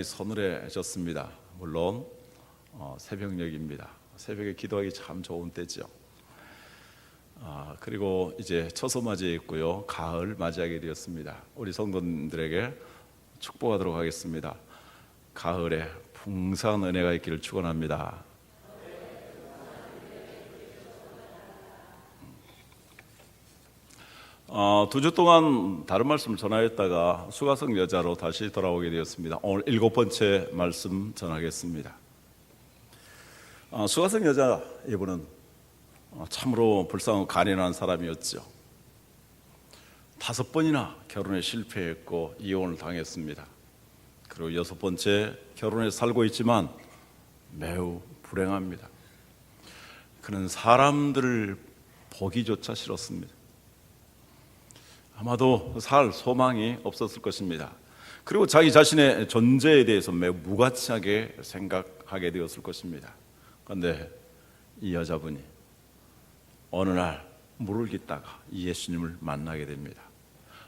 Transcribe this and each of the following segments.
서늘해졌습니다. 물론 새벽녘입니다. 새벽에 기도하기 참 좋은 때죠. 그리고 이제 처서 맞이했고요. 가을 맞이하게 되었습니다. 우리 성도님들에게 축복하도록 하겠습니다. 가을에 풍성한 은혜가 있기를 축원합니다. 두 주 동안 다른 말씀을 전하였다가 수가성 여자로 다시 돌아오게 되었습니다. 오늘 7번째 말씀 전하겠습니다. 수가성 여자 이분은 참으로 불쌍하고 간인한 사람이었죠. 5번이나 결혼에 실패했고 이혼을 당했습니다. 그리고 6번째 결혼해 살고 있지만 매우 불행합니다. 그는 사람들을 보기조차 싫었습니다. 아마도 살 소망이 없었을 것입니다. 그리고 자기 자신의 존재에 대해서 매우 무가치하게 생각하게 되었을 것입니다. 그런데 이 여자분이 어느 날 물을 깃다가 예수님을 만나게 됩니다.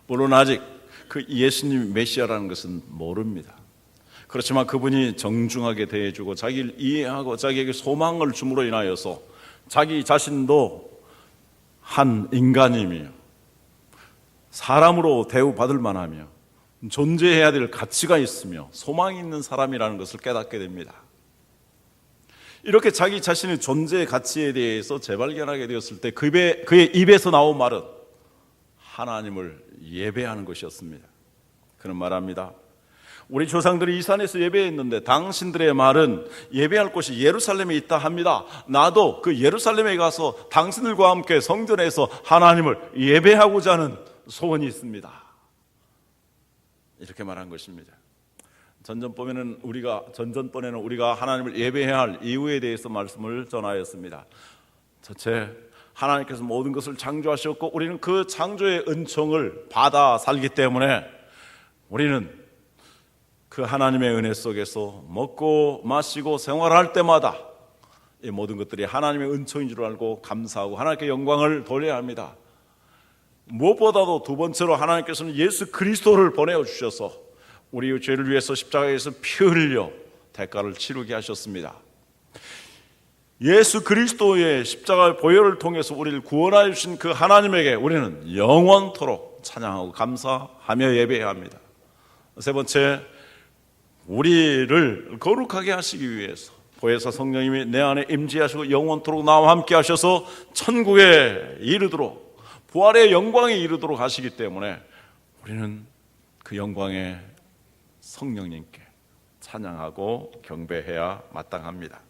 물론 아직 그 예수님이 메시아라는 것은 모릅니다. 그렇지만 그분이 정중하게 대해주고 자기를 이해하고 자기에게 소망을 줌으로 인하여서 자기 자신도 한 인간이며 사람으로 대우받을 만하며 존재해야 될 가치가 있으며 소망이 있는 사람이라는 것을 깨닫게 됩니다. 이렇게 자기 자신의 존재의 가치에 대해서 재발견하게 되었을 때 그의 입에서 나온 말은 하나님을 예배하는 것이었습니다. 그는 말합니다. 우리 조상들이 이 산에서 예배했는데 당신들의 말은 예배할 곳이 예루살렘에 있다 합니다. 나도 그 예루살렘에 가서 당신들과 함께 성전에서 하나님을 예배하고자 하는 소원이 있습니다. 이렇게 말한 것입니다. 전전번에는 우리가 하나님을 예배해야 할 이유에 대해서 말씀을 전하였습니다. 첫째, 하나님께서 모든 것을 창조하셨고 우리는 그 창조의 은총을 받아 살기 때문에 우리는 그 하나님의 은혜 속에서 먹고 마시고 생활할 때마다 이 모든 것들이 하나님의 은총인 줄 알고 감사하고 하나님께 영광을 돌려야 합니다. 무엇보다도 두 번째로 하나님께서는 예수 그리스도를 보내주셔서 우리의 죄를 위해서 십자가에서 피 흘려 대가를 치르게 하셨습니다. 예수 그리스도의 십자가의 보혈을 통해서 우리를 구원하여 주신 그 하나님에게 우리는 영원토록 찬양하고 감사하며 예배해야 합니다. 세 번째, 우리를 거룩하게 하시기 위해서 보혜사 성령님이 내 안에 임재하시고 영원토록 나와 함께 하셔서 천국에 이르도록 부활의 영광에 이르도록 하시기 때문에 우리는 그 영광의 성령님께 찬양하고 경배해야 마땅합니다.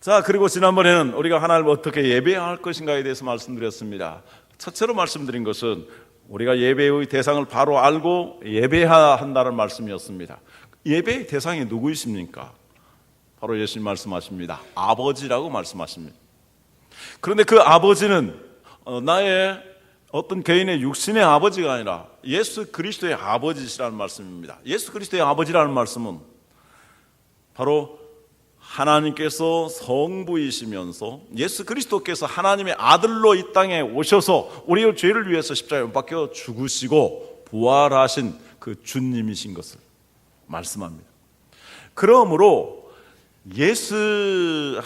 자, 그리고 지난번에는 우리가 하나님을 어떻게 예배해야 할 것인가에 대해서 말씀드렸습니다. 첫째로 말씀드린 것은 우리가 예배의 대상을 바로 알고 예배해야 한다는 말씀이었습니다. 예배의 대상이 누구이십니까? 바로 예수님 말씀하십니다. 아버지라고 말씀하십니다. 그런데 그 아버지는 나의 어떤 개인의 육신의 아버지가 아니라 예수 그리스도의 아버지시라는 말씀입니다. 예수 그리스도의 아버지라는 말씀은 바로 하나님께서 성부이시면서 예수 그리스도께서 하나님의 아들로 이 땅에 오셔서 우리의 죄를 위해서 십자가에 못 박혀 죽으시고 부활하신 그 주님이신 것을 말씀합니다. 그러므로 예수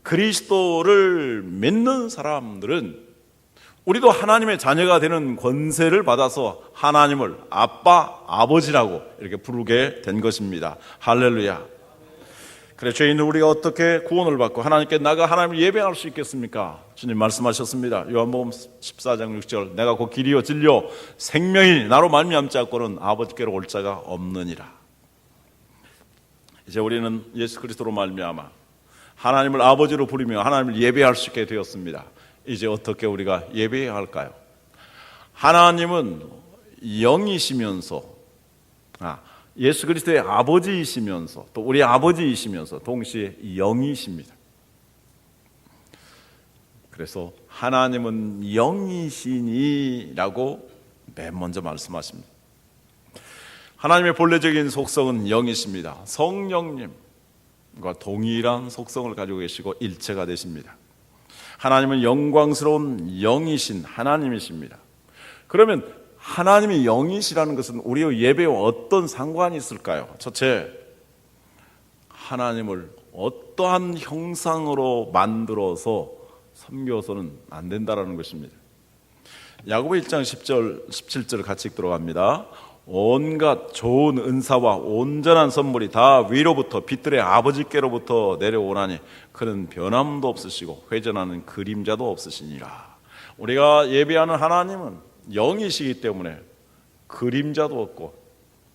그리스도를 믿는 사람들은 우리도 하나님의 자녀가 되는 권세를 받아서 하나님을 아빠, 아버지라고 이렇게 부르게 된 것입니다. 할렐루야. 그래, 죄인은 우리가 어떻게 구원을 받고 하나님께 나가 하나님을 예배할 수 있겠습니까? 주님 말씀하셨습니다. 요한복음 14장 6절, 내가 곧 길이요 진리요 생명이 나로 말미암지 않고는 아버지께로 올 자가 없느니라. 이제 우리는 예수 그리스도로 말미암아 하나님을 아버지로 부르며 하나님을 예배할 수 있게 되었습니다. 이제 어떻게 우리가 예배해야 할까요? 하나님은 영이시면서 예수 그리스도의 아버지이시면서 또 우리 아버지이시면서 동시에 영이십니다. 그래서 하나님은 영이시니라고 맨 먼저 말씀하십니다. 하나님의 본래적인 속성은 영이십니다. 성령님과 동일한 속성을 가지고 계시고 일체가 되십니다. 하나님은 영광스러운 영이신 하나님이십니다. 그러면 하나님이 영이시라는 것은 우리의 예배와 어떤 상관이 있을까요? 첫째, 하나님을 어떠한 형상으로 만들어서 섬겨서는 안 된다라는 것입니다. 야고보 1장 10절, 17절 같이 읽도록 합니다. 온갖 좋은 은사와 온전한 선물이 다 위로부터 빛들의 아버지께로부터 내려오나니 그는 변함도 없으시고 회전하는 그림자도 없으시니라. 우리가 예배하는 하나님은 영이시기 때문에 그림자도 없고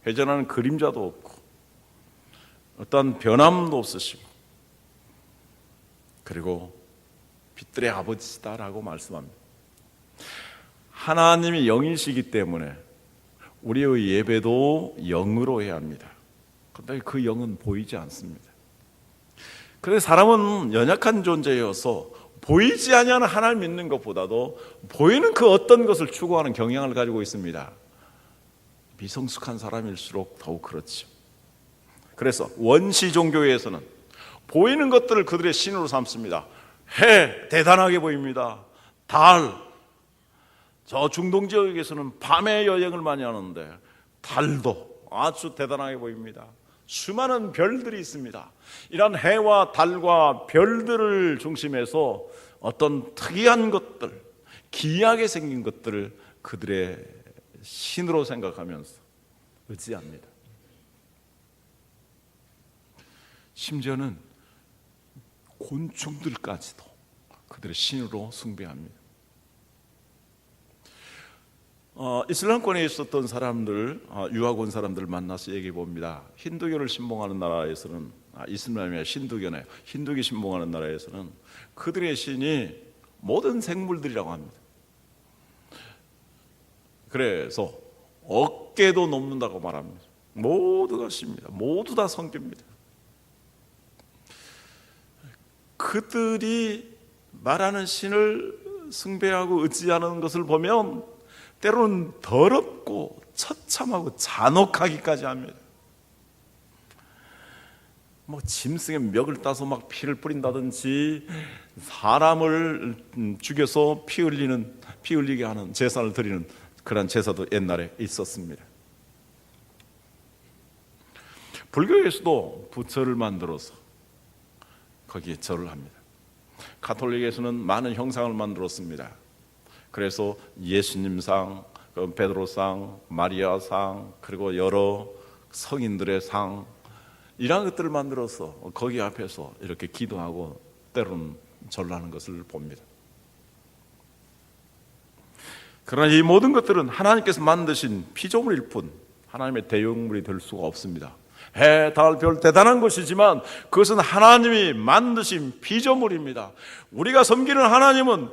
회전하는 그림자도 없고 어떤 변함도 없으시고 그리고 빛들의 아버지시다라고 말씀합니다. 하나님이 영이시기 때문에 우리의 예배도 영으로 해야 합니다. 그런데 그 영은 보이지 않습니다. 그래서 사람은 연약한 존재여서 보이지 아니하는 하나님 믿는 것보다도 보이는 그 어떤 것을 추구하는 경향을 가지고 있습니다. 미성숙한 사람일수록 더욱 그렇죠. 그래서 원시 종교에서는 보이는 것들을 그들의 신으로 삼습니다. 해 대단하게 보입니다. 달, 저 중동 지역에서는 밤에 여행을 많이 하는데 달도 아주 대단하게 보입니다. 수많은 별들이 있습니다. 이런 해와 달과 별들을 중심해서 어떤 특이한 것들, 기이하게 생긴 것들을 그들의 신으로 생각하면서 의지합니다. 심지어는 곤충들까지도 그들의 신으로 숭배합니다. 이슬람권에 있었던 사람들, 유학 온 사람들을 만나서 얘기해 봅니다. 힌두교를 신봉하는 나라에서는, 이슬람이 신두교네, 힌두교 신봉하는 나라에서는 그들의 신이 모든 생물들이라고 합니다. 그래서 어깨도 넘는다고 말합니다. 모두가 신입니다. 모두 다 성교입니다. 그들이 말하는 신을 숭배하고 의지하는 것을 보면 때로는 더럽고 처참하고 잔혹하기까지 합니다. 짐승의 멱을 따서 막 피를 뿌린다든지 사람을 죽여서 피 흘리게 하는 제사를 드리는 그런 제사도 옛날에 있었습니다. 불교에서도 부처를 만들어서 거기에 절을 합니다. 가톨릭에서는 많은 형상을 만들었습니다. 그래서 예수님상, 베드로상, 마리아상, 그리고 여러 성인들의 상, 이런 것들을 만들어서 거기 앞에서 이렇게 기도하고 때로는 절하는 것을 봅니다. 그러나 이 모든 것들은 하나님께서 만드신 피조물일 뿐 하나님의 대용물이 될 수가 없습니다. 해, 달, 별 대단한 것이지만 그것은 하나님이 만드신 피조물입니다. 우리가 섬기는 하나님은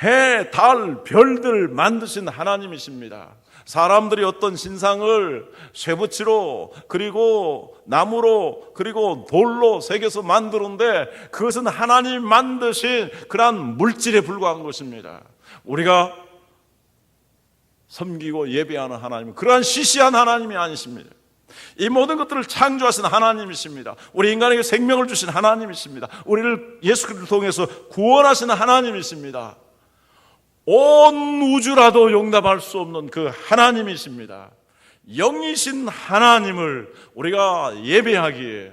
해, 달, 별들 만드신 하나님이십니다. 사람들이 어떤 신상을 쇠붙이로 그리고 나무로 그리고 돌로 새겨서 만드는데 그것은 하나님이 만드신 그러한 물질에 불과한 것입니다. 우리가 섬기고 예배하는 하나님은 그러한 시시한 하나님이 아니십니다. 이 모든 것들을 창조하신 하나님이십니다. 우리 인간에게 생명을 주신 하나님이십니다. 우리를 예수 그리스도를 통해서 구원하시는 하나님이십니다. 온 우주라도 용납할 수 없는 그 하나님이십니다. 영이신 하나님을 우리가 예배하기에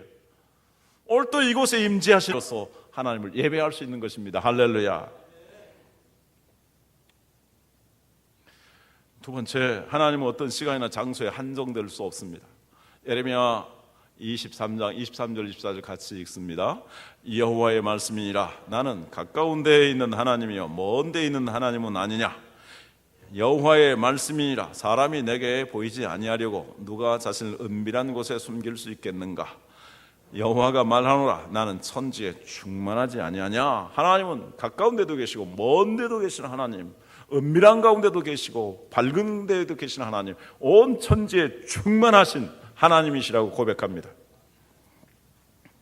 오늘 또 이곳에 임재하셔서 하나님을 예배할 수 있는 것입니다. 할렐루야. 두 번째, 하나님은 어떤 시간이나 장소에 한정될 수 없습니다. 예레미야 23장 23절 24절 같이 읽습니다. 여호와의 말씀이니라. 나는 가까운 데에 있는 하나님이요 먼 데에 있는 하나님은 아니냐. 여호와의 말씀이니라. 사람이 내게 보이지 아니하려고 누가 자신을 은밀한 곳에 숨길 수 있겠는가. 여호와가 말하노라. 나는 천지에 충만하지 아니하냐. 하나님은 가까운 데도 계시고 먼 데도 계시는 하나님, 은밀한 가운데도 계시고 밝은 데에도 계시는 하나님, 온 천지에 충만하신 하나님이시라고 고백합니다.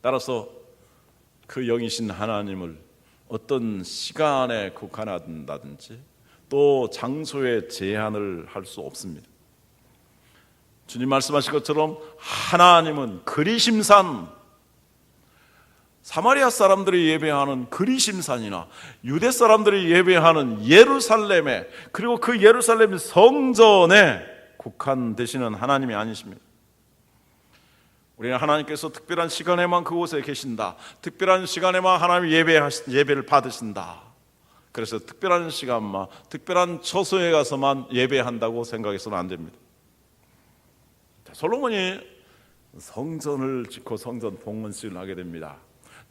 따라서 그 영이신 하나님을 어떤 시간에 국한한다든지 또 장소에 제한을 할 수 없습니다. 주님 말씀하신 것처럼 하나님은 그리심산 사마리아 사람들이 예배하는 그리심산이나 유대 사람들이 예배하는 예루살렘에, 그리고 그 예루살렘 성전에 국한되시는 하나님이 아니십니다. 우리는 하나님께서 특별한 시간에만 그곳에 계신다, 특별한 시간에만 하나님 예배를 받으신다, 그래서 특별한 시간만, 특별한 처소에 가서만 예배한다고 생각해서는 안 됩니다. 솔로몬이 성전을 짓고 성전 봉헌식을 하게 됩니다.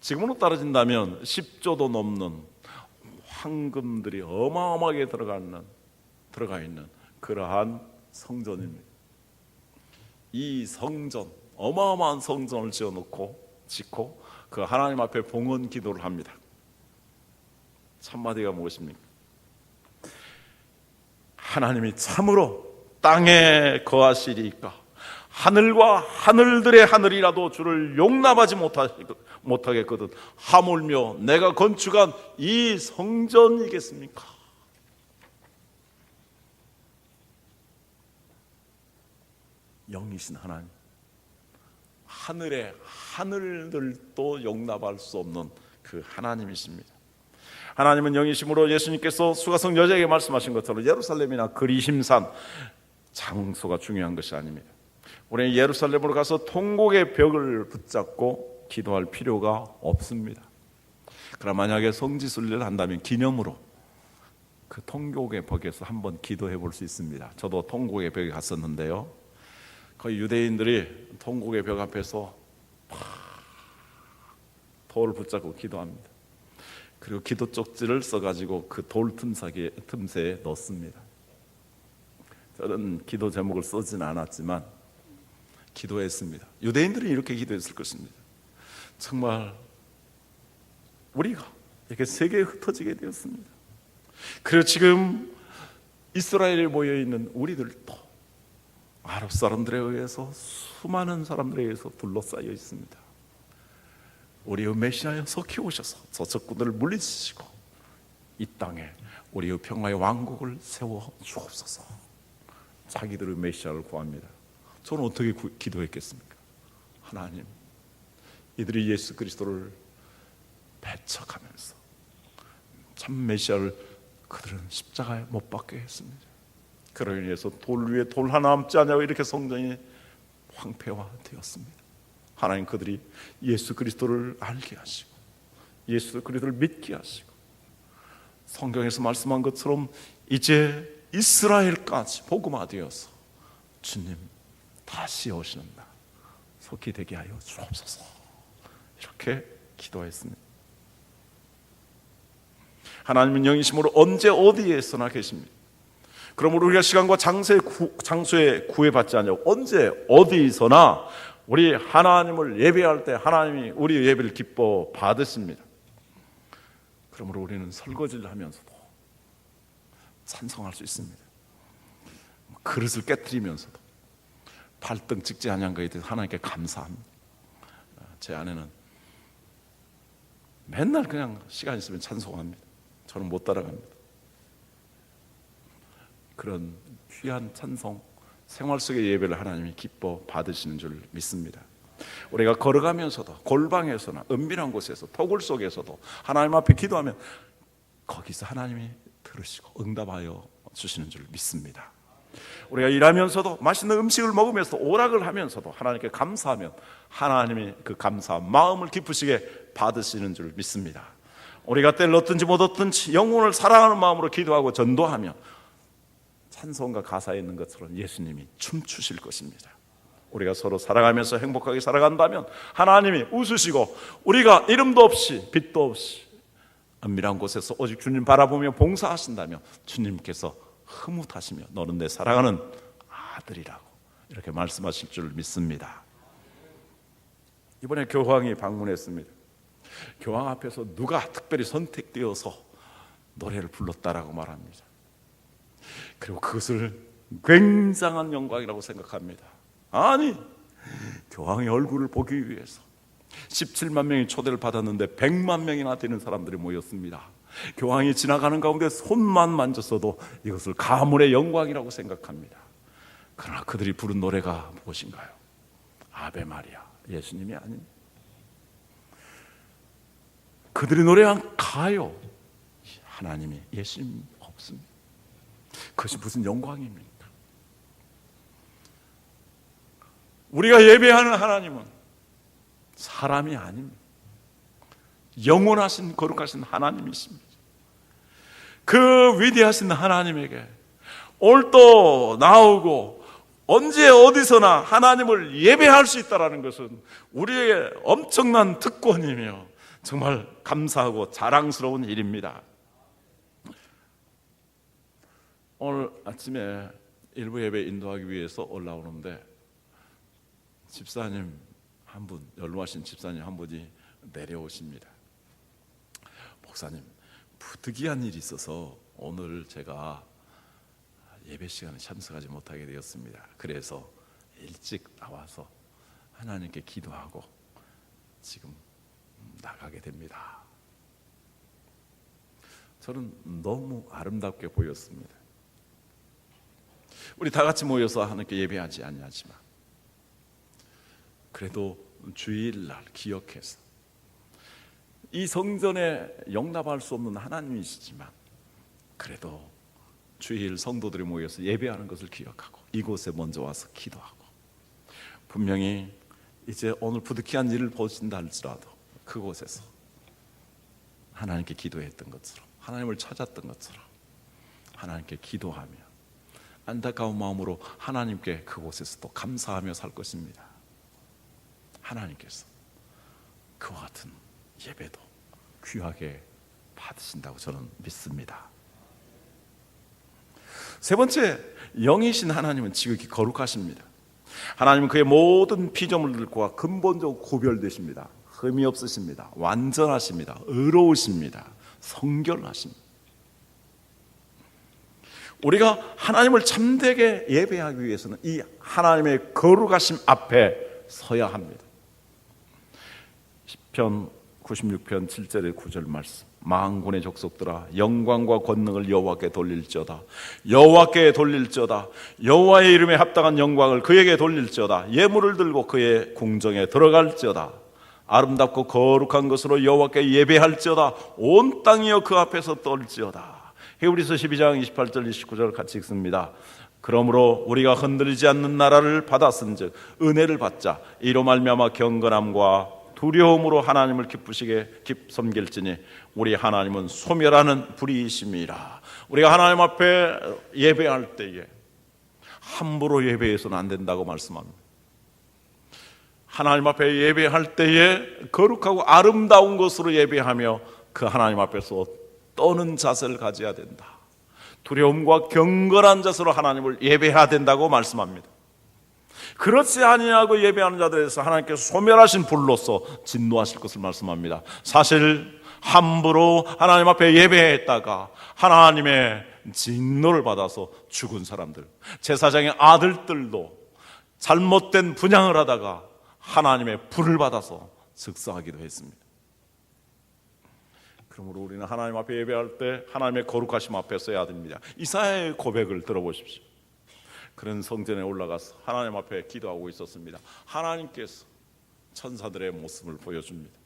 지금으로 따라진다면 10조도 넘는 황금들이 어마어마하게 들어가 있는 그러한 성전입니다. 이 성전, 어마어마한 성전을 짓고 그 하나님 앞에 봉헌 기도를 합니다. 첫마디가 무엇입니까? 하나님이 참으로 땅에 거하시리이까 하늘과 하늘들의 하늘이라도 주를 용납하지 못하겠거든 하물며 내가 건축한 이 성전이겠습니까? 영이신 하나님, 하늘의 하늘들도 용납할 수 없는 그 하나님이십니다. 하나님은 영이심으로 예수님께서 수가성 여자에게 말씀하신 것처럼 예루살렘이나 그리심산 장소가 중요한 것이 아닙니다. 우리는 예루살렘으로 가서 통곡의 벽을 붙잡고 기도할 필요가 없습니다. 그러나 만약에 성지순례를 한다면 기념으로 그 통곡의 벽에서 한번 기도해 볼 수 있습니다. 저도 통곡의 벽에 갔었는데요, 거의 유대인들이 통곡의 벽 앞에서 돌을 붙잡고 기도합니다. 그리고 기도 쪽지를 써가지고 그 돌 틈새에 넣습니다. 저는 기도 제목을 쓰진 않았지만 기도했습니다. 유대인들이 이렇게 기도했을 것입니다. 정말 우리가 이렇게 세계에 흩어지게 되었습니다. 그리고 지금 이스라엘에 모여있는 우리들도 아랍 사람들에 의해서, 수많은 사람들에 의해서 둘러싸여 있습니다. 우리의 메시아여 속히 오셔서 저 적군들을 물리치시고 이 땅에 우리의 평화의 왕국을 세워 주옵소서. 자기들의 메시아를 구합니다. 저는 어떻게 기도했겠습니까? 하나님, 이들이 예수 그리스도를 배척하면서 참 메시아를 그들은 십자가에 못 박게 했습니다. 그로 인해서 돌 위에 돌 하나 남지 않냐고 이렇게 성전이 황폐화되었습니다. 하나님, 그들이 예수 그리스도를 알게 하시고 예수 그리스도를 믿게 하시고 성경에서 말씀한 것처럼 이제 이스라엘까지 복음화되어서 주님 다시 오시는 날 속히 되게 하여 주옵소서. 이렇게 기도했습니다. 하나님은 영이심으로 언제 어디에서나 계십니다. 그러므로 우리가 시간과 장소에 구애받지 않냐고 언제 어디서나 우리 하나님을 예배할 때 하나님이 우리 예배를 기뻐 받으십니다. 그러므로 우리는 설거지를 하면서도 찬송할 수 있습니다. 그릇을 깨뜨리면서도 발등 찍지 아니한 것에 대해서 하나님께 감사합니다. 제 아내는 맨날 그냥 시간 있으면 찬송합니다. 저는 못 따라갑니다. 그런 귀한 찬송, 생활 속의 예배를 하나님이 기뻐 받으시는 줄 믿습니다. 우리가 걸어가면서도 골방에서나 은밀한 곳에서 토굴 속에서도 하나님 앞에 기도하면 거기서 하나님이 들으시고 응답하여 주시는 줄 믿습니다. 우리가 일하면서도 맛있는 음식을 먹으면서 오락을 하면서도 하나님께 감사하면 하나님이 그 감사한 마음을 기쁘시게 받으시는 줄 믿습니다. 우리가 때를 얻든지 못 얻든지 영혼을 사랑하는 마음으로 기도하고 전도하며 찬송과 가사에 있는 것처럼 예수님이 춤추실 것입니다. 우리가 서로 사랑하면서 행복하게 살아간다면 하나님이 웃으시고 우리가 이름도 없이 빛도 없이 은밀한 곳에서 오직 주님 바라보며 봉사하신다면 주님께서 흐뭇하시며 너는 내 사랑하는 아들이라고 이렇게 말씀하실 줄 믿습니다. 이번에 교황이 방문했습니다. 교황 앞에서 누가 특별히 선택되어서 노래를 불렀다라고 말합니다. 그리고 그것을 굉장한 영광이라고 생각합니다. 아니, 교황의 얼굴을 보기 위해서 17만 명이 초대를 받았는데 100만 명이나 되는 사람들이 모였습니다. 교황이 지나가는 가운데 손만 만졌어도 이것을 가문의 영광이라고 생각합니다. 그러나 그들이 부른 노래가 무엇인가요? 아베 마리아, 예수님이 아닙니다. 그들이 노래한 가요, 하나님이 예수님 없습니다. 그것이 무슨 영광입니까? 우리가 예배하는 하나님은 사람이 아닙니다. 영원하신 거룩하신 하나님이십니다. 그 위대하신 하나님에게 오늘도 나오고 언제 어디서나 하나님을 예배할 수 있다는 것은 우리에게 엄청난 특권이며 정말 감사하고 자랑스러운 일입니다. 오늘 아침에 일부 예배 인도하기 위해서 올라오는데 집사님 한 분, 연로하신 집사님 한 분이 내려오십니다. 목사님, 부득이한 일이 있어서 오늘 제가 예배 시간에 참석하지 못하게 되었습니다. 그래서 일찍 나와서 하나님께 기도하고 지금 나가게 됩니다. 저는 너무 아름답게 보였습니다. 우리 다 같이 모여서 하나님께 예배하지 않냐지만 그래도 주일날 기억해서 이 성전에 용납할 수 없는 하나님이시지만 그래도 주일 성도들이 모여서 예배하는 것을 기억하고 이곳에 먼저 와서 기도하고 분명히 이제 오늘 부득이한 일을 보신다 할지라도 그곳에서 하나님께 기도했던 것처럼 하나님을 찾았던 것처럼 하나님께 기도하며 안타까운 마음으로 하나님께 그곳에서 또 감사하며 살 것입니다. 하나님께서 그와 같은 예배도 귀하게 받으신다고 저는 믿습니다. 세 번째, 영이신 하나님은 지극히 거룩하십니다. 하나님은 그의 모든 피조물들과 근본적으로 구별되십니다. 흠이 없으십니다. 완전하십니다. 의로우십니다. 성결하십니다. 우리가 하나님을 참되게 예배하기 위해서는 이 하나님의 거룩하심 앞에 서야 합니다. 시편 96편 7절의 9절 말씀, 만군의 족속들아 영광과 권능을 여호와께 돌릴지어다. 여호와께 돌릴지어다. 여호와의 이름에 합당한 영광을 그에게 돌릴지어다. 예물을 들고 그의 궁정에 들어갈지어다. 아름답고 거룩한 것으로 여호와께 예배할지어다. 온 땅이여 그 앞에서 떨지어다. 히브리서 12장 28절 29절 같이 읽습니다. 그러므로 우리가 흔들리지 않는 나라를 받았은즉 은혜를 받자. 이로 말미암아 경건함과 두려움으로 하나님을 기쁘시게 섬길지니 우리 하나님은 소멸하는 불이심이라. 우리가 하나님 앞에 예배할 때에 함부로 예배해서는 안 된다고 말씀합니다. 하나님 앞에 예배할 때에 거룩하고 아름다운 것으로 예배하며 그 하나님 앞에서 떠는 자세를 가져야 된다. 두려움과 경건한 자세로 하나님을 예배해야 된다고 말씀합니다. 그렇지 아니하고 예배하는 자들에 대해서 하나님께서 소멸하신 불로서 진노하실 것을 말씀합니다. 사실 함부로 하나님 앞에 예배했다가 하나님의 진노를 받아서 죽은 사람들, 제사장의 아들들도 잘못된 분향을 하다가 하나님의 불을 받아서 즉사하기도 했습니다. 그러므로 우리는 하나님 앞에 예배할 때 하나님의 거룩하심 앞에 서야 됩니다. 이사야의 고백을 들어보십시오. 그런 성전에 올라가서 하나님 앞에 기도하고 있었습니다. 하나님께서 천사들의 모습을 보여줍니다.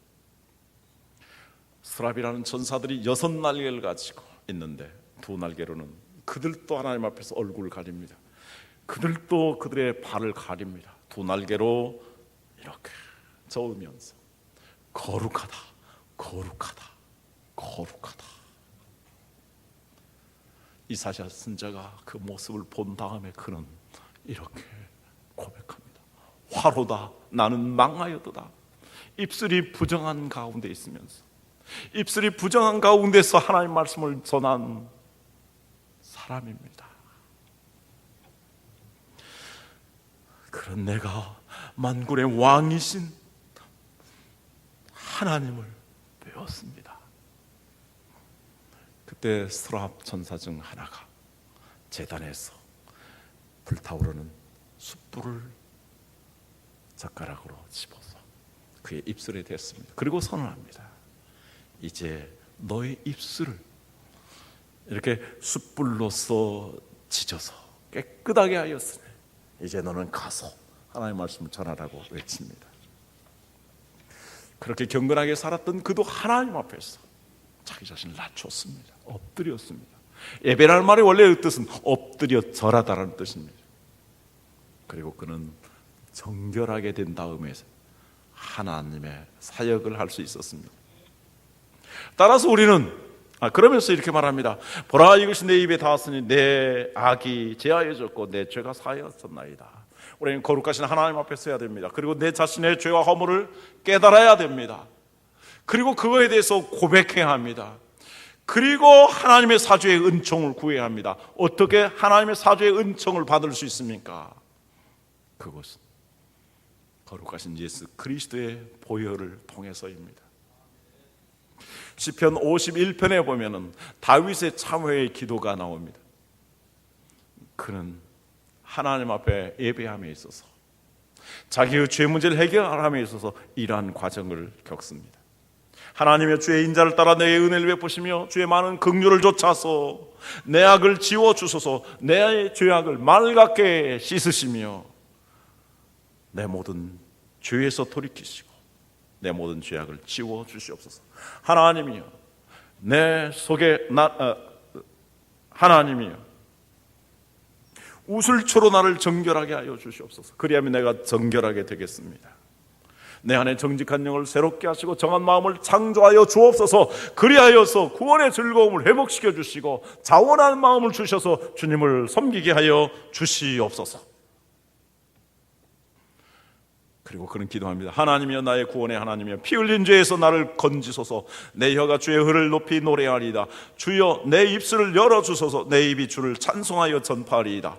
스랍이라는 천사들이 6날개를 가지고 있는데 2날개로는 그들도 하나님 앞에서 얼굴을 가립니다. 그들도 그들의 발을 가립니다. 2날개로 이렇게 저으면서 거룩하다, 거룩하다, 거룩하다. 이사야 선지자가 그 모습을 본 다음에 그는 이렇게 고백합니다. 화로다, 나는 망하여도다. 입술이 부정한 가운데 있으면서, 입술이 부정한 가운데서 하나님 말씀을 전한 사람입니다. 그런 내가 만군의 왕이신 하나님을 배웠습니다. 그때 스랍 천사 중 하나가 제단에서 불타오르는 숯불을 젓가락으로 집어서 그의 입술에 댔습니다. 그리고 선언합니다. 이제 너의 입술을 이렇게 숯불로서 지져서 깨끗하게 하였으니 이제 너는 가서 하나님의 말씀을 전하라고 외칩니다. 그렇게 경건하게 살았던 그도 하나님 앞에서 자기 자신을 낮췄습니다. 엎드렸습니다. 예배라는 말의 원래의 뜻은 엎드려 절하다라는 뜻입니다. 그리고 그는 정결하게 된 다음에 하나님의 사역을 할 수 있었습니다. 따라서 우리는 그러면서 이렇게 말합니다. 보라, 이것이 내 입에 닿았으니 내 악이 제하여졌고 내 죄가 사하였었나이다. 우리는 거룩하신 하나님 앞에 서야 됩니다. 그리고 내 자신의 죄와 허물을 깨달아야 됩니다. 그리고 그거에 대해서 고백해야 합니다. 그리고 하나님의 사죄의 은총을 구해야 합니다. 어떻게 하나님의 사죄의 은총을 받을 수 있습니까? 그것은 거룩하신 예수 그리스도의 보혈을 통해서입니다. 시편 51편에 보면은 다윗의 참회의 기도가 나옵니다. 그는 하나님 앞에 예배함에 있어서 자기의 죄 문제를 해결함에 있어서 이러한 과정을 겪습니다. 하나님의 주의 인자를 따라 내 은혜를 베푸시며 주의 많은 긍휼을 좇아서 내 악을 지워주소서. 내 죄악을 맑게 씻으시며 내 모든 죄에서 돌이키시고 내 모든 죄악을 지워주시옵소서. 하나님이여, 내 속에 하나님이여, 우슬초로 나를 정결하게 하여 주시옵소서. 그리하면 내가 정결하게 되겠습니다. 내 안에 정직한 영을 새롭게 하시고 정한 마음을 창조하여 주옵소서. 그리하여서 구원의 즐거움을 회복시켜 주시고 자원한 마음을 주셔서 주님을 섬기게 하여 주시옵소서. 그리고 그는 기도합니다. 하나님이여, 나의 구원의 하나님이여, 피 흘린 죄에서 나를 건지소서. 내 혀가 주의 의를 높이 노래하리이다. 주여, 내 입술을 열어주소서. 내 입이 주를 찬송하여 전파하리이다.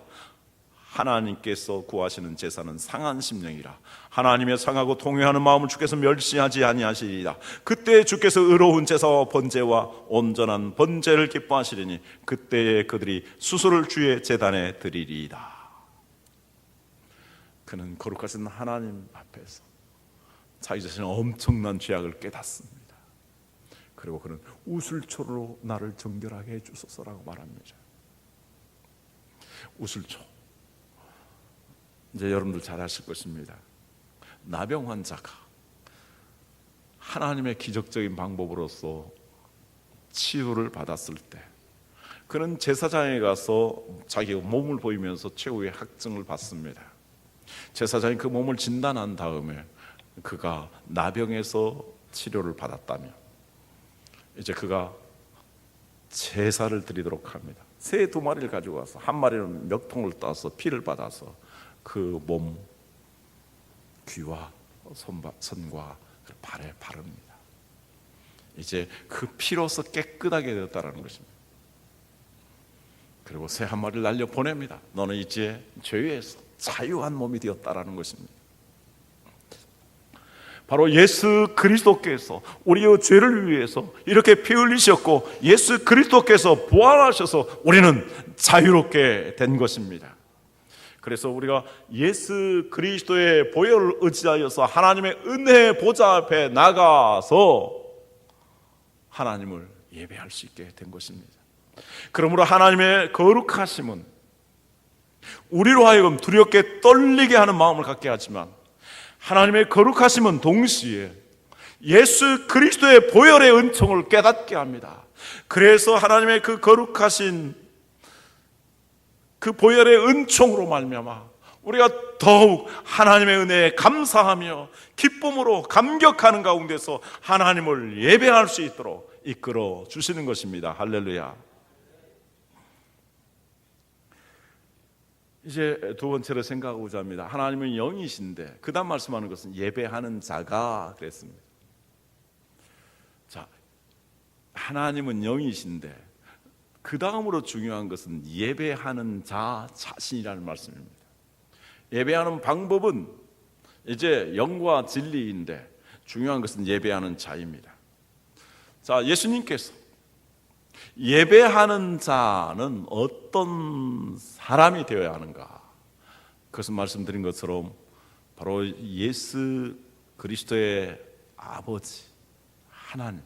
하나님께서 구하시는 제사는 상한 심령이라. 하나님의 상하고 통회하는 마음을 주께서 멸시하지 아니하시리이다. 그때 주께서 의로운 제사와 번제와 온전한 번제를 기뻐하시리니 그때에 그들이 수소를 주의 제단에 드리리이다. 그는 거룩하신 하나님 앞에서 자기 자신의 엄청난 죄악을 깨닫습니다. 그리고 그는 우슬초로 나를 정결하게 해주소서라고 말합니다. 우슬초, 이제 여러분들 잘 아실 것입니다. 나병 환자가 하나님의 기적적인 방법으로서 치유를 받았을 때 그는 제사장에 가서 자기 몸을 보이면서 최후의 학증을 받습니다. 제사장이 그 몸을 진단한 다음에 그가 나병에서 치료를 받았다면 이제 그가 제사를 드리도록 합니다. 새 2마리를 가지고 와서 한 마리는 멱통을 따서 피를 받아서 그 몸, 귀와 손과 발에 바릅니다. 이제 그 피로서 깨끗하게 되었다는 것입니다. 그리고 새 한 마리를 날려 보냅니다. 너는 이제 죄에서 자유한 몸이 되었다라는 것입니다. 바로 예수 그리스도께서 우리의 죄를 위해서 이렇게 피 흘리셨고 예수 그리스도께서 부활하셔서 우리는 자유롭게 된 것입니다. 그래서 우리가 예수 그리스도의 보혈을 의지하여서 하나님의 은혜의 보좌 앞에 나가서 하나님을 예배할 수 있게 된 것입니다. 그러므로 하나님의 거룩하심은 우리로 하여금 두렵게 떨리게 하는 마음을 갖게 하지만 하나님의 거룩하심은 동시에 예수 그리스도의 보혈의 은총을 깨닫게 합니다. 그래서 하나님의 그 거룩하신 그 보혈의 은총으로 말미암아 우리가 더욱 하나님의 은혜에 감사하며 기쁨으로 감격하는 가운데서 하나님을 예배할 수 있도록 이끌어 주시는 것입니다. 할렐루야. 이제 두 번째로 생각하고자 합니다. 하나님은 영이신데 그 다음 말씀하는 것은 예배하는 자가 그랬습니다. 자, 하나님은 영이신데 그 다음으로 중요한 것은 예배하는 자 자신이라는 말씀입니다. 예배하는 방법은 이제 영과 진리인데 중요한 것은 예배하는 자입니다. 자, 예수님께서 예배하는 자는 어떤 사람이 되어야 하는가? 그것은 말씀드린 것처럼 바로 예수 그리스도의 아버지 하나님,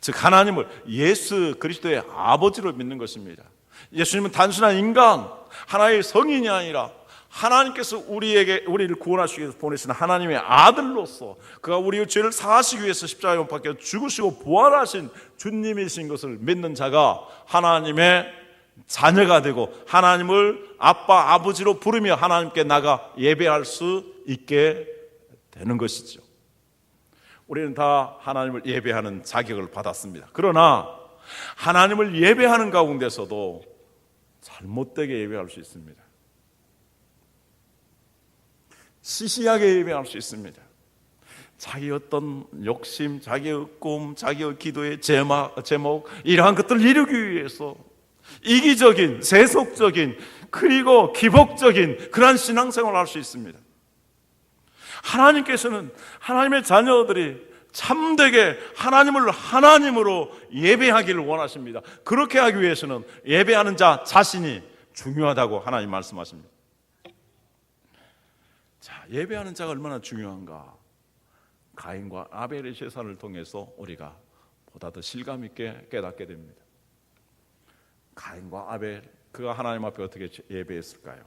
즉 하나님을 예수 그리스도의 아버지로 믿는 것입니다. 예수님은 단순한 인간, 하나의 성인이 아니라 하나님께서 우리를 구원하시기 위해서 보내신 하나님의 아들로서 그가 우리의 죄를 사하시기 위해서 십자가에 못 박혀 죽으시고 부활하신 주님이신 것을 믿는 자가 하나님의 자녀가 되고 하나님을 아빠 아버지로 부르며 하나님께 나가 예배할 수 있게 되는 것이죠. 우리는 다 하나님을 예배하는 자격을 받았습니다. 그러나 하나님을 예배하는 가운데서도 잘못되게 예배할 수 있습니다. 시시하게 예배할 수 있습니다. 자기 어떤 욕심, 자기의 꿈, 자기의 기도의 제목 이러한 것들을 이루기 위해서 이기적인, 세속적인 그리고 기복적인 그러한 신앙생활을 할 수 있습니다. 하나님께서는 하나님의 자녀들이 참되게 하나님을 하나님으로 예배하기를 원하십니다. 그렇게 하기 위해서는 예배하는 자 자신이 중요하다고 하나님 말씀하십니다. 자, 예배하는 자가 얼마나 중요한가? 가인과 아벨의 제사를 통해서 우리가 보다 더 실감 있게 깨닫게 됩니다. 가인과 아벨, 그가 하나님 앞에 어떻게 예배했을까요?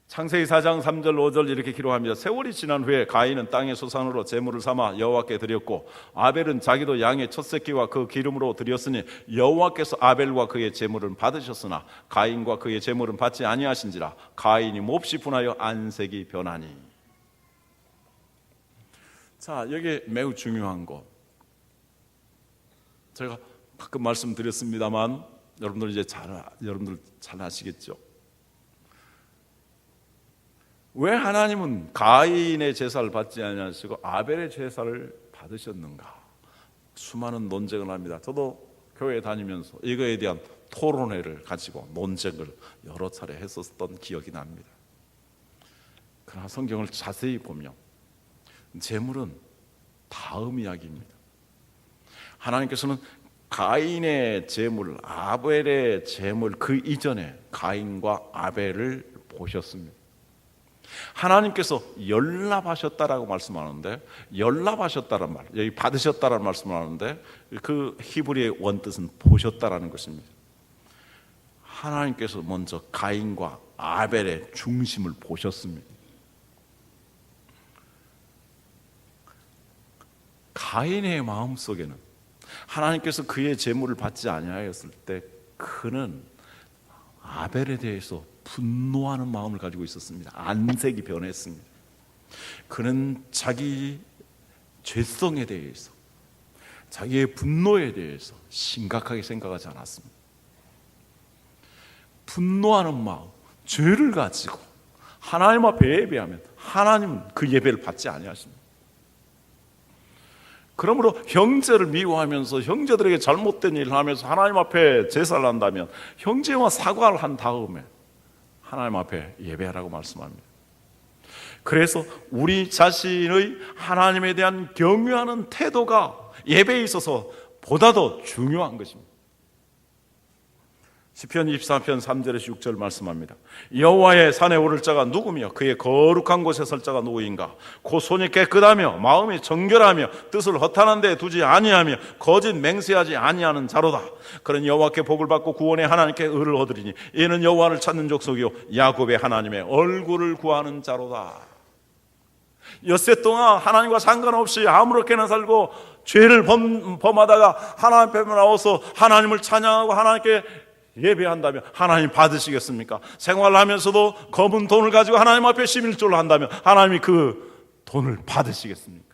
창세기 4장 3절 5절 이렇게 기록합니다. 세월이 지난 후에 가인은 땅의 소산으로 제물을 삼아 여호와께 드렸고 아벨은 자기도 양의 첫 새끼와 그 기름으로 드렸으니 여호와께서 아벨과 그의 제물은 받으셨으나 가인과 그의 제물은 받지 아니하신지라. 가인이 몹시 분하여 안색이 변하니. 자, 여기 매우 중요한 것, 제가 가끔 말씀드렸습니다만 여러분들 잘 아시겠죠? 왜 하나님은 가인의 제사를 받지 아니하시고 아벨의 제사를 받으셨는가? 수많은 논쟁을 합니다. 저도 교회 다니면서 이거에 대한 토론회를 가지고 논쟁을 여러 차례 했었던 기억이 납니다. 그러나 성경을 자세히 보면 제물은 다음 이야기입니다. 하나님께서는 가인의 제물, 아벨의 제물 그 이전에 가인과 아벨을 보셨습니다. 하나님께서 연락하셨다라고 말씀하는데, 연락하셨다는 말, 여기 받으셨다라는 말씀을 하는데 그 히브리의 원뜻은 보셨다라는 것입니다. 하나님께서 먼저 가인과 아벨의 중심을 보셨습니다. 가인의 마음속에는 하나님께서 그의 제물을 받지 아니하였을 때 그는 아벨에 대해서 분노하는 마음을 가지고 있었습니다. 안색이 변했습니다. 그는 자기 죄성에 대해서, 자기의 분노에 대해서 심각하게 생각하지 않았습니다. 분노하는 마음, 죄를 가지고 하나님 앞에 예배하면 하나님은 그 예배를 받지 아니하십니다. 그러므로 형제를 미워하면서 형제들에게 잘못된 일을 하면서 하나님 앞에 제사를 한다면 형제와 사과를 한 다음에 하나님 앞에 예배하라고 말씀합니다. 그래서 우리 자신의 하나님에 대한 경외하는 태도가 예배에 있어서 보다 더 중요한 것입니다. 시편 24편 3절에서 6절 말씀합니다. 여호와의 산에 오를 자가 누구며 그의 거룩한 곳에 설 자가 누구인가? 곧 손이 깨끗하며 마음이 정결하며 뜻을 허탄한 데 두지 아니하며 거짓 맹세하지 아니하는 자로다. 그런 여호와께 복을 받고 구원의 하나님께 의를 얻으리니 이는 여호와를 찾는 족속이요 야곱의 하나님의 얼굴을 구하는 자로다. 엿새 동안 하나님과 상관없이 아무렇게나 살고 죄를 범하다가 하나님 앞에 나와서 하나님을 찬양하고 하나님께 예배한다면 하나님 받으시겠습니까? 생활을 하면서도 검은 돈을 가지고 하나님 앞에 11조를 한다면 하나님이 그 돈을 받으시겠습니까?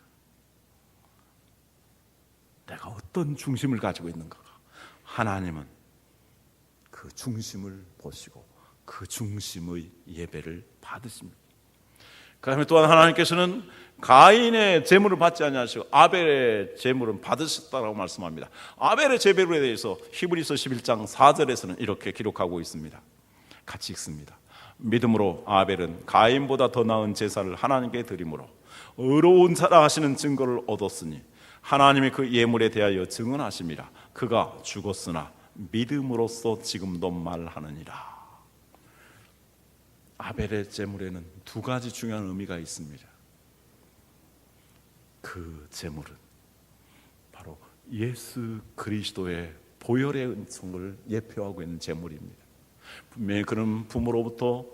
내가 어떤 중심을 가지고 있는가? 하나님은 그 중심을 보시고 그 중심의 예배를 받으십니다. 그 다음에 또한 하나님께서는 가인의 제물을 받지 아니하시고 아벨의 제물은 받으셨다고 말씀합니다. 아벨의 제물에 대해서 히브리서 11장 4절에서는 이렇게 기록하고 있습니다. 같이 읽습니다. 믿음으로 아벨은 가인보다 더 나은 제사를 하나님께 드림으로 의로운 자라 하시는 증거를 얻었으니 하나님이 그 예물에 대하여 증언하심이라. 그가 죽었으나 믿음으로써 지금도 말하느니라. 아벨의 제물에는 두 가지 중요한 의미가 있습니다. 그 제물은 바로 예수 그리스도의 보혈의 은총을 예표하고 있는 제물입니다. 분명히 그는 부모로부터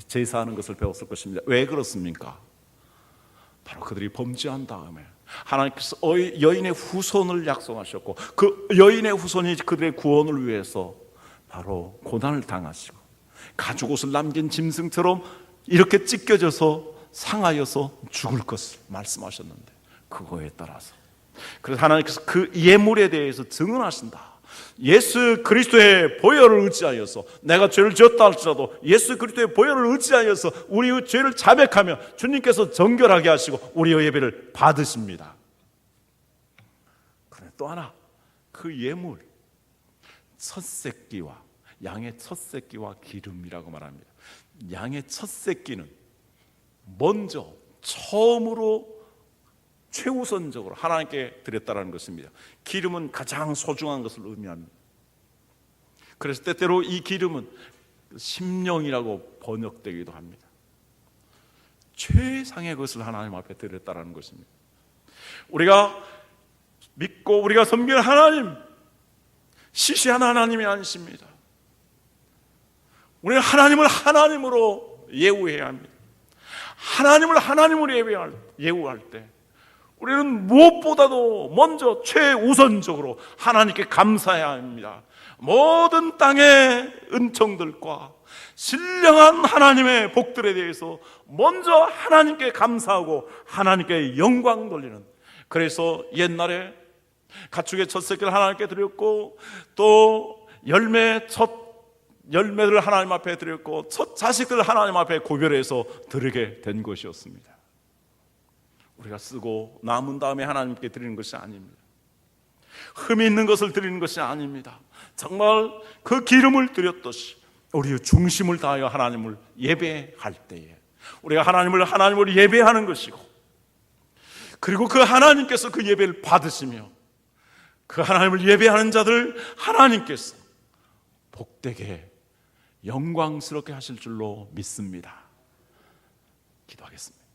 제사하는 것을 배웠을 것입니다. 왜 그렇습니까? 바로 그들이 범죄한 다음에 하나님께서 여인의 후손을 약속하셨고, 그 여인의 후손이 그들의 구원을 위해서 바로 고난을 당하시고 가죽옷을 남긴 짐승처럼 이렇게 찢겨져서 상하여서 죽을 것을 말씀하셨는데, 그거에 따라서 그래서 하나님께서 그 예물에 대해서 증언하신다. 예수 그리스도의 보혈을 의지하여서, 내가 죄를 지었다 할지라도 예수 그리스도의 보혈을 의지하여서 우리의 죄를 자백하며 주님께서 정결하게 하시고 우리의 예배를 받으십니다. 그런데 또 하나, 그 예물, 첫 새끼와 양의 첫 새끼와 기름이라고 말합니다. 양의 첫 새끼는 먼저 처음으로 최우선적으로 하나님께 드렸다라는 것입니다. 기름은 가장 소중한 것을 의미합니다. 그래서 때때로 이 기름은 심령이라고 번역되기도 합니다. 최상의 것을 하나님 앞에 드렸다라는 것입니다. 우리가 믿고 우리가 섬기는 하나님, 시시한 하나님이 아니십니다. 우리는 하나님을 하나님으로 예우해야 합니다. 하나님을 하나님으로 예우할 때 우리는 무엇보다도 먼저 최우선적으로 하나님께 감사해야 합니다. 모든 땅의 은총들과 신령한 하나님의 복들에 대해서 먼저 하나님께 감사하고 하나님께 영광 돌리는, 그래서 옛날에 가축의 첫 새끼를 하나님께 드렸고, 또 열매를 하나님 앞에 드렸고, 첫 자식들을 하나님 앞에 구별해서 드리게 된 것이었습니다. 우리가 쓰고 남은 다음에 하나님께 드리는 것이 아닙니다. 흠이 있는 것을 드리는 것이 아닙니다. 정말 그 기름을 드렸듯이 우리의 중심을 다하여 하나님을 예배할 때에 우리가 하나님을 예배하는 것이고, 그리고 그 하나님께서 그 예배를 받으시며 그 하나님을 예배하는 자들 하나님께서 복되게 영광스럽게 하실 줄로 믿습니다. 기도하겠습니다.